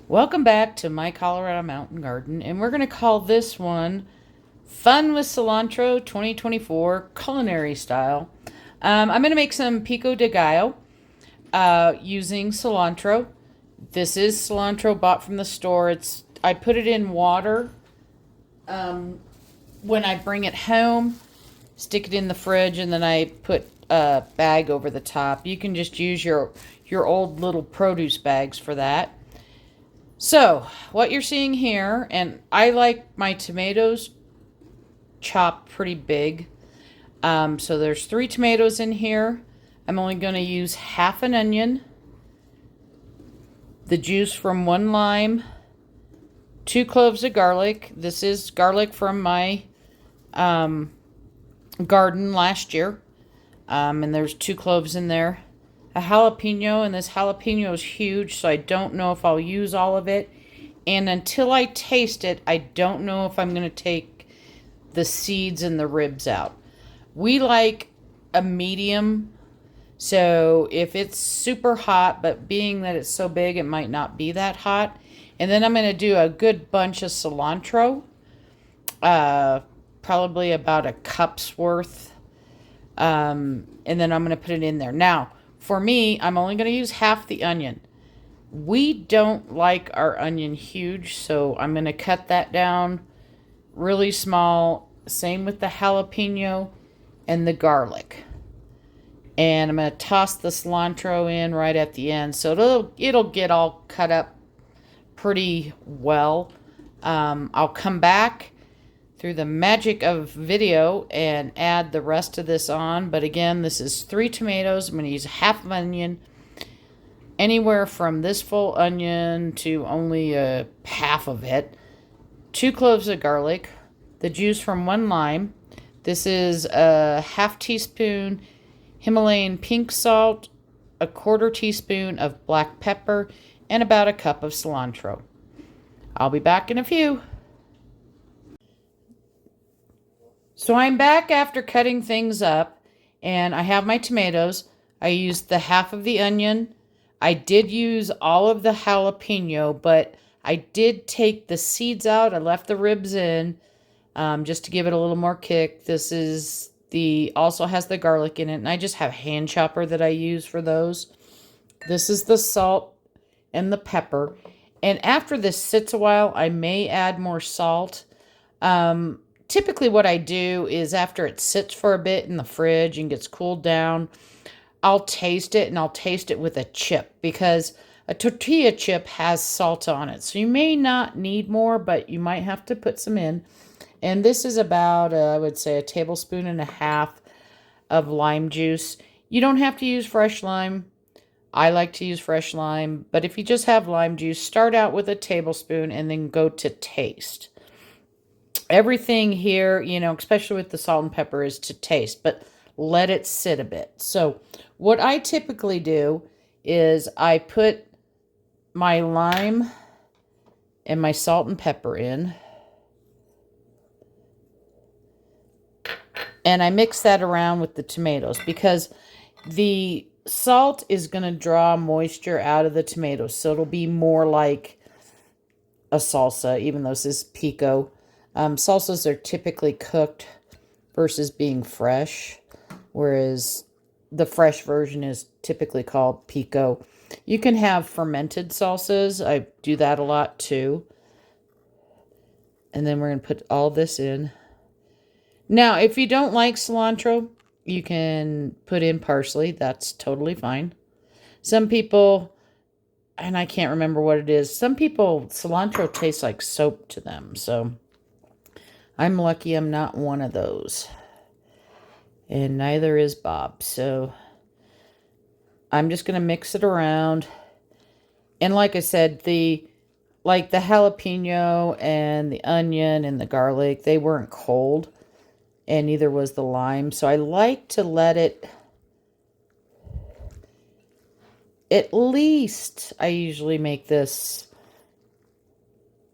Welcome back to my Colorado Mountain Garden, and we're going to call this one Fun with Cilantro 2024 Culinary Style. I'm going to make some Pico De Gallo using cilantro. This is cilantro bought from the store. I put it in water when I bring it home, stick it in the fridge, and then I put a bag over the top. You can just use your old little produce bags for that. So, what you're seeing here, and I like my tomatoes chopped pretty big. So there's 3 tomatoes in here. I'm only going to use half an onion, the juice from 1 lime, 2 cloves of garlic. This is garlic from my garden last year. And there's 2 cloves in there. A jalapeno, and this jalapeno is huge, so I don't know if I'll use all of it. And until I taste it, I don't know if I'm going to take the seeds and the ribs out. We like a medium, so if it's super hot, but being that it's so big, it might not be that hot. And then I'm going to do a good bunch of cilantro, probably about a cup's worth. And then I'm going to put it in there. Now, for me, I'm only going to use half the onion. We don't like our onion huge, so I'm going to cut that down really small. Same with the jalapeno and the garlic. And I'm going to toss the cilantro in right at the end, so it'll get all cut up pretty well. I'll come back through the magic of video and add the rest of this on. But again, this is 3 tomatoes. I'm going to use half an onion, anywhere from this full onion to only half of it, 2 cloves of garlic, the juice from 1 lime. This is a half teaspoon Himalayan pink salt, a 1/4 teaspoon of black pepper, and about a cup of cilantro. I'll be back in a few. So I'm back after cutting things up, and I have my tomatoes. I used the half of the onion. I did use all of the jalapeno, but I did take the seeds out. I left the ribs in, just to give it a little more kick. This is also has the garlic in it, and I just have a hand chopper that I use for those. This is the salt and the pepper. And after this sits a while, I may add more salt. Typically what I do is after it sits for a bit in the fridge and gets cooled down, I'll taste it, and I'll taste it with a chip, because a tortilla chip has salt on it. So you may not need more, but you might have to put some in. And this is about, I would say, 1.5 tablespoons of lime juice. You don't have to use fresh lime. I like to use fresh lime, but if you just have lime juice, start out with 1 tablespoon and then go to taste. Everything here, especially with the salt and pepper, is to taste, but let it sit a bit. So what I typically do is I put my lime and my salt and pepper in, and I mix that around with the tomatoes, because the salt is going to draw moisture out of the tomatoes, so it'll be more like a salsa, even though this is pico. Salsas are typically cooked versus being fresh, whereas the fresh version is typically called pico. You can have fermented salsas. I do that a lot too. And then we're going to put all this in. Now, if you don't like cilantro, you can put in parsley. That's totally fine. Some people, and I can't remember what it is, some people, cilantro tastes like soap to them, so I'm lucky I'm not one of those. And neither is Bob. So I'm just going to mix it around. And like I said, the jalapeno and the onion and the garlic, they weren't cold. And neither was the lime. So I like to let it, at least, I usually make this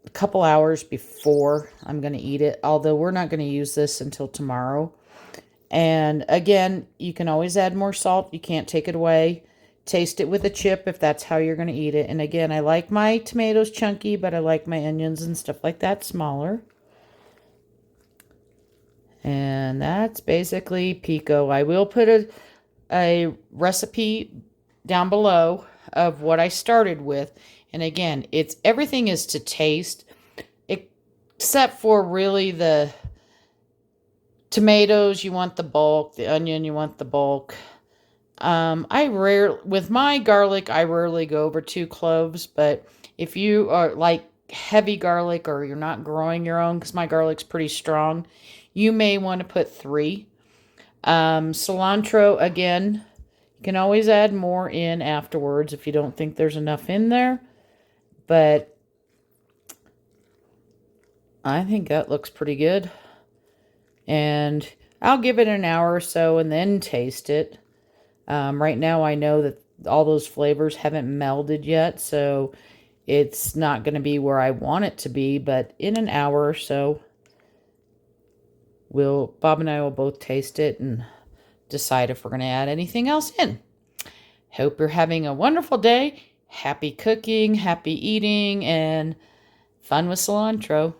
a couple hours before I'm going to eat it, although we're not going to use this until tomorrow. And again, you can always add more salt. You can't take it away. Taste it with a chip if that's how you're going to eat it. And again, I like my tomatoes chunky, but I like my onions and stuff like that smaller. And that's basically pico. I will put a recipe down below of what I started with. And again, everything is to taste, except for really the tomatoes, you want the bulk, the onion, you want the bulk. With my garlic, I rarely go over 2 cloves, but if you are like heavy garlic or you're not growing your own, because my garlic's pretty strong, you may want to put 3. Cilantro, again, you can always add more in afterwards if you don't think there's enough in there, but I think that looks pretty good. And I'll give it an hour or so and then taste it. Right now I know that all those flavors haven't melded yet, so it's not going to be where I want it to be, but in an hour or so, Bob and I will both taste it and decide if we're going to add anything else in. Hope you're having a wonderful day. Happy cooking, happy eating, and fun with cilantro.